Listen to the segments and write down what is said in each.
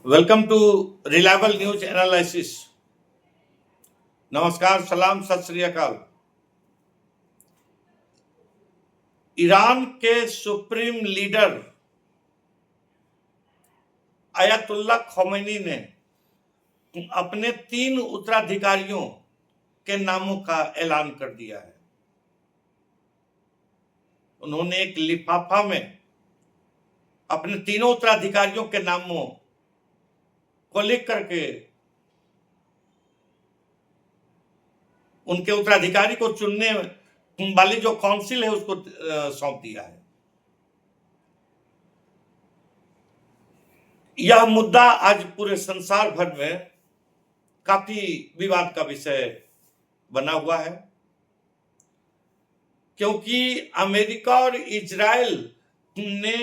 Welcome to reliable news analysis. नमस्कार, सलाम, सत श्री अकाल। ईरान के सुप्रीम लीडर अयतुल्ला खौमेनी ने अपने 3 उत्तराधिकारियों के नामों का ऐलान कर दिया है। उन्होंने एक लिफाफा में अपने तीनों उत्तराधिकारियों के नामों को लिख करके उनके उत्तराधिकारी को चुनने वाली जो काउंसिल है उसको सौंप दिया है। यह मुद्दा आज पूरे संसार भर में काफी विवाद का विषय बना हुआ है, क्योंकि अमेरिका और इजराइल ने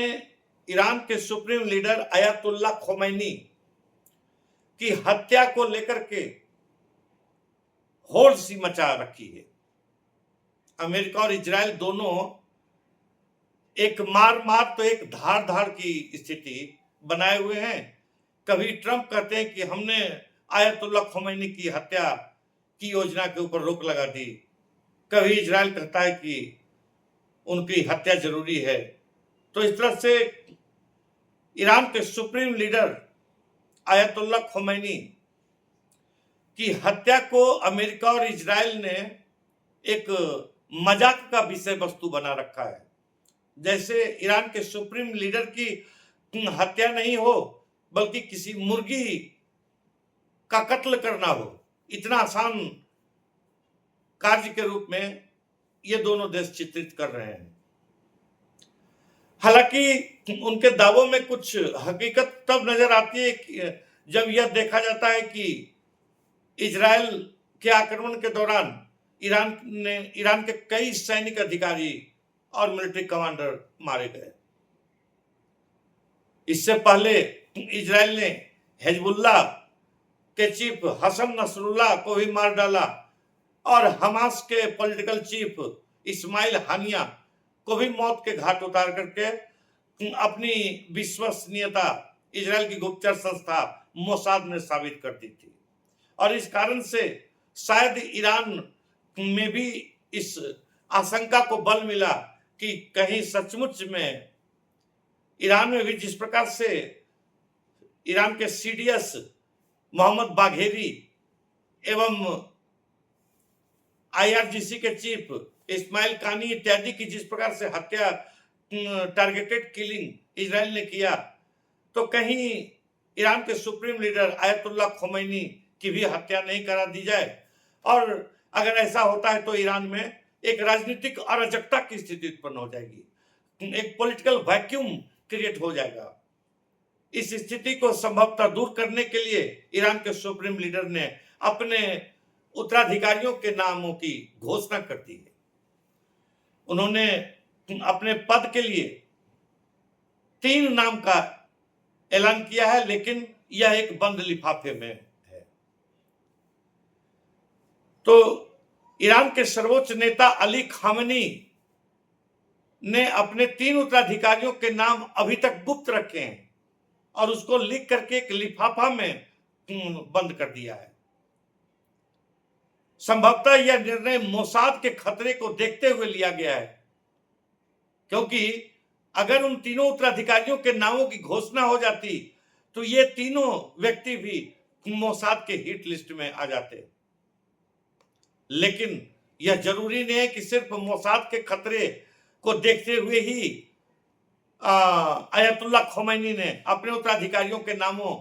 ईरान के सुप्रीम लीडर अयतुल्ला खौमेनी की हत्या को लेकर के होड़ सी मचा रखी है। अमेरिका और इजराइल दोनों एक मार तो एक धार की स्थिति बनाए हुए हैं। कभी ट्रंप कहते हैं कि हमने अयतुल्ला खौमेनी की हत्या की योजना के ऊपर रोक लगा दी, कभी इजराइल कहता है कि उनकी हत्या जरूरी है। तो इस तरह से ईरान के सुप्रीम लीडर अयतुल्ला खौमेनी की हत्या को अमेरिका और इजराइल ने एक मजाक का विषय वस्तु बना रखा है। जैसे ईरान के सुप्रीम लीडर की हत्या नहीं हो बल्कि किसी मुर्गी का कत्ल करना हो, इतना आसान कार्य के रूप में ये दोनों देश चित्रित कर रहे हैं। हालांकि उनके दावों में कुछ हकीकत तब नजर आती है कि जब यह देखा जाता है कि इजराइल के आक्रमण के दौरान ईरान के कई सैनिक अधिकारी और मिलिट्री कमांडर मारे गए। इससे पहले इजराइल ने हिजबुल्लाह के चीफ हसन नसरुल्लाह को भी मार डाला और हमास के पॉलिटिकल चीफ इस्माइल हानिया को भी मौत के घाट उतार करके अपनी विश्वसनीयता इजराइल की गुप्तचर संस्था मोसाद ने साबित कर दी थी। और इस कारण से शायद ईरान में भी इस आशंका को बल मिला कि कहीं सचमुच में ईरान में भी जिस प्रकार से ईरान के सीडीएस मोहम्मद बाघेरी एवं आईआरजीसी के चीफ इस्माइल कानी इत्यादि की जिस प्रकार से हत्या, टारगेटेड किलिंग इजराइल ने किया, तो कहीं ईरान के सुप्रीम लीडर अयतुल्ला खौमेनी की भी हत्या नहीं करा दी जाए। और अगर ऐसा होता है तो ईरान में एक राजनीतिक अराजकता की स्थिति उत्पन्न हो जाएगी, एक पॉलिटिकल वैक्यूम क्रिएट हो जाएगा। इस स्थिति को संभवतः दूर करने के लिए ईरान के सुप्रीम लीडर ने अपने उत्तराधिकारियों के नामों की घोषणा कर दी है। उन्होंने अपने पद के लिए 3 नाम का ऐलान किया है, लेकिन यह एक बंद लिफाफे में है। तो ईरान के सर्वोच्च नेता अली खामेनी ने अपने 3 उत्तराधिकारियों के नाम अभी तक गुप्त रखे हैं और उसको लिख करके एक लिफाफा में बंद कर दिया है। संभवतः यह निर्णय मोसाद के खतरे को देखते हुए लिया गया है, क्योंकि अगर उन तीनों उत्तराधिकारियों के नामों की घोषणा हो जाती तो ये तीनों व्यक्ति भी मोसाद के हिट लिस्ट में आ जाते। लेकिन यह जरूरी नहीं है कि सिर्फ मोसाद के खतरे को देखते हुए ही अयतुल्ला खौमेनी ने अपने उत्तराधिकारियों के नामों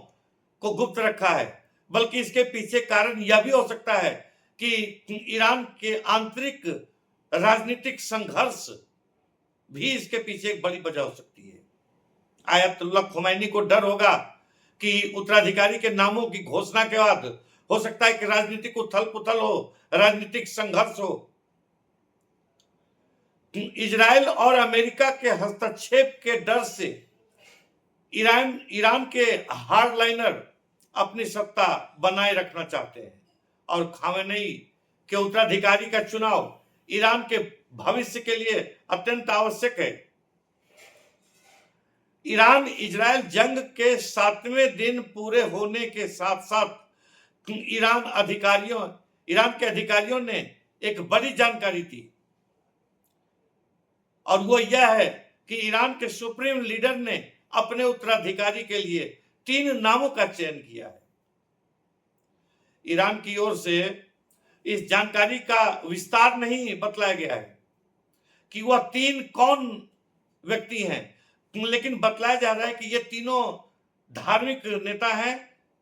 को गुप्त रखा है, बल्कि इसके पीछे कारण यह भी हो सकता है कि ईरान के आंतरिक राजनीतिक संघर्ष भी इसके पीछे एक बड़ी वजह हो सकती है। अयतुल्ला खौमेनी को डर होगा कि उत्तराधिकारी के नामों की घोषणा के बाद हो सकता है कि राजनीतिक उथल पुथल हो, राजनीतिक संघर्ष हो। इजराइल और अमेरिका के हस्तक्षेप के डर से ईरान के हार्डलाइनर अपनी सत्ता बनाए रखना चाहते हैं और खामेनेई के उत्तराधिकारी का चुनाव ईरान के भविष्य के लिए अत्यंत आवश्यक है। ईरान इजराइल जंग के 7वें दिन पूरे होने के साथ साथ ईरान के अधिकारियों ने एक बड़ी जानकारी दी, और वो यह है कि ईरान के सुप्रीम लीडर ने अपने उत्तराधिकारी के लिए 3 नामों का चयन किया है। ईरान की ओर से इस जानकारी का विस्तार नहीं बतलाया गया है कि वह 3 कौन व्यक्ति हैं, लेकिन बतलाया जा रहा है कि ये तीनों धार्मिक नेता हैं,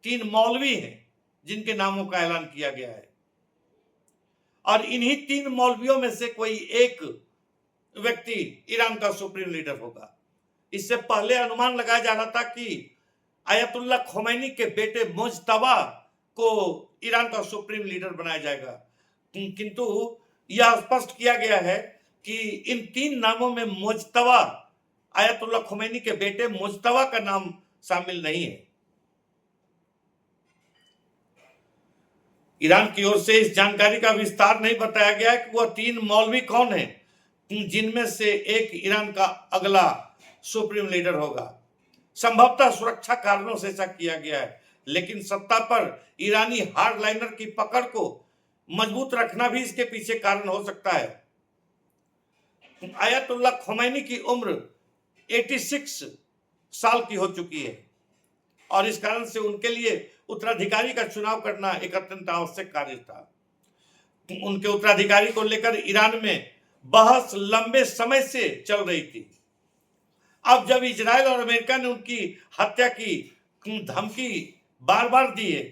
3 मौलवी हैं जिनके नामों का ऐलान किया गया है, और इन्हीं 3 मौलवियों में से कोई एक व्यक्ति ईरान का सुप्रीम लीडर होगा। इससे पहले अनुमान लगाया जा रहा था कि आयतुल्लाह खोमैनी के बेटे मुज्तबा को ईरान का सुप्रीम लीडर बनाया जाएगा, किंतु यह स्पष्ट किया गया है कि इन 3 नामों में मुज्तबा, आयतुल्लाह खोमैनी के बेटे मुज्तबा का नाम शामिल नहीं है। ईरान की ओर से इस जानकारी का विस्तार नहीं बताया गया है कि वह 3 मौलवी कौन हैं, जिनमें से एक ईरान का अगला सुप्रीम लीडर होगा। संभवतः सुरक्षा कारणों से ऐसा किया गया है, लेकिन सत्ता पर ईरानी हार्डलाइनर की पकड़ को मजबूत रखना भी इसके पीछे कारण हो सकता है। आयतुल्लाह खोमैनी की उम्र 86 साल की हो चुकी है, और इस कारण से उनके लिए उत्तराधिकारी का चुनाव करना एक अत्यंत आवश्यक कार्य था। उनके उत्तराधिकारी को लेकर ईरान में बहस लंबे समय से चल रही थी। अब जब इजराइल और अमेरिका ने उनकी हत्या की धमकी बार बार दी है,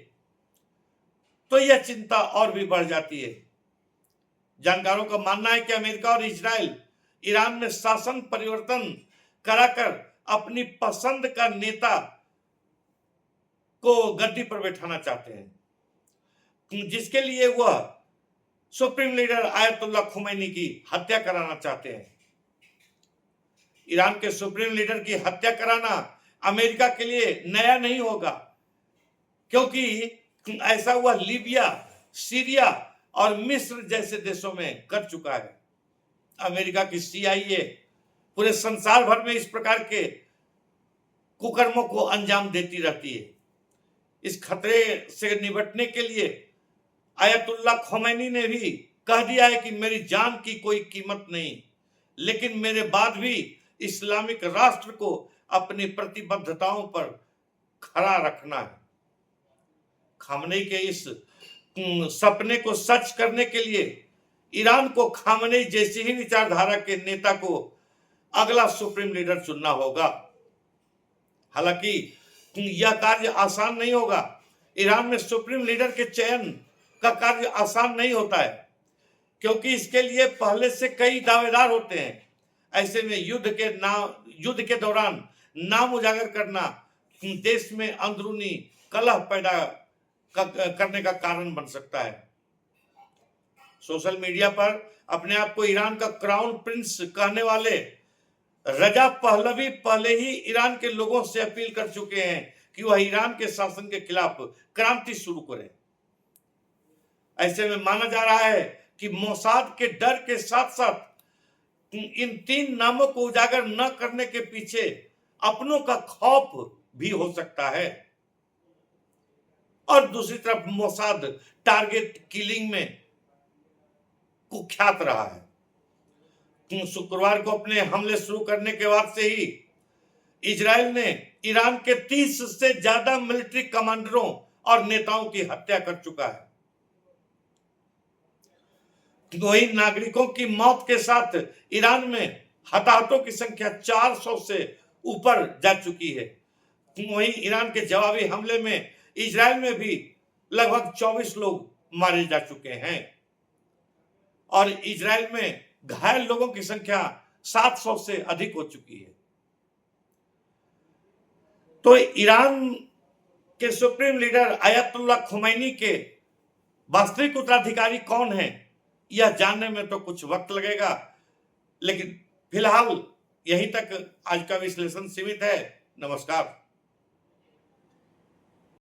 तो यह चिंता और भी बढ़ जाती है। जानकारों का मानना है कि अमेरिका और इजराइल ईरान में शासन परिवर्तन कराकर अपनी पसंद का नेता को गद्दी पर बैठाना चाहते हैं, जिसके लिए वह सुप्रीम लीडर आयतुल्लाह खोमैनी की हत्या कराना चाहते हैं। ईरान के सुप्रीम लीडर की हत्या कराना अमेरिका के लिए नया नहीं होगा, क्योंकि ऐसा वह लीबिया, सीरिया और मिस्र जैसे देशों में कर चुका है। अमेरिका की CIA पूरे संसार भर में इस प्रकार के कुकर्मों को अंजाम देती रहती है। इस खतरे से निपटने के लिए आयतुल्लाह खोमैनी ने भी कह दिया है कि मेरी जान की कोई कीमत नहीं, लेकिन मेरे बाद भी इस्लामिक राष्ट्र को अपनी प्रतिबद्धताओं पर खड़ा रखना है। खामनेई के इस सपने को सच करने के लिए ईरान को खामनेई जैसी ही विचारधारा के नेता को अगला सुप्रीम लीडर चुनना होगा। हालांकि यह कार्य आसान नहीं होगा। ईरान में सुप्रीम लीडर के चयन का कार्य आसान नहीं होता है, क्योंकि इसके लिए पहले से कई दावेदार होते हैं। ऐसे में युद्ध के दौरान नाम उजागर करना देश में अंदरूनी कलह पैदा करने का कारण बन सकता है। सोशल मीडिया पर अपने आप को ईरान का क्राउन प्रिंस कहने वाले रजा पहलवी पहले ही ईरान के लोगों से अपील कर चुके हैं कि वह ईरान के शासन के खिलाफ क्रांति शुरू करें। ऐसे में माना जा रहा है कि मोसाद के डर के साथ साथ इन 3 नामों को उजागर न करने के पीछे अपनों का खौफ भी हो सकता है, और दूसरी तरफ मोसाद टारगेट किलिंग में कुख्यात रहा है। शुक्रवार को अपने हमले शुरू करने के बाद से ही इजराइल ने ईरान के 30 से ज्यादा मिलिट्री कमांडरों और नेताओं की हत्या कर चुका है। वही नागरिकों की मौत के साथ ईरान में हताहतों की संख्या 400 से ऊपर जा चुकी है। वहीं ईरान के जवाबी हमले में इजराइल में भी लगभग 24 लोग मारे जा चुके हैं, और इजराइल में घायल लोगों की संख्या 700 से अधिक हो चुकी है। तो ईरान के सुप्रीम लीडर आयतुल्लाह खोमैनी के वास्तविक उत्तराधिकारी कौन है, यह जानने में तो कुछ वक्त लगेगा, लेकिन फिलहाल यहीं तक आज का विश्लेषण सीमित है। नमस्कार।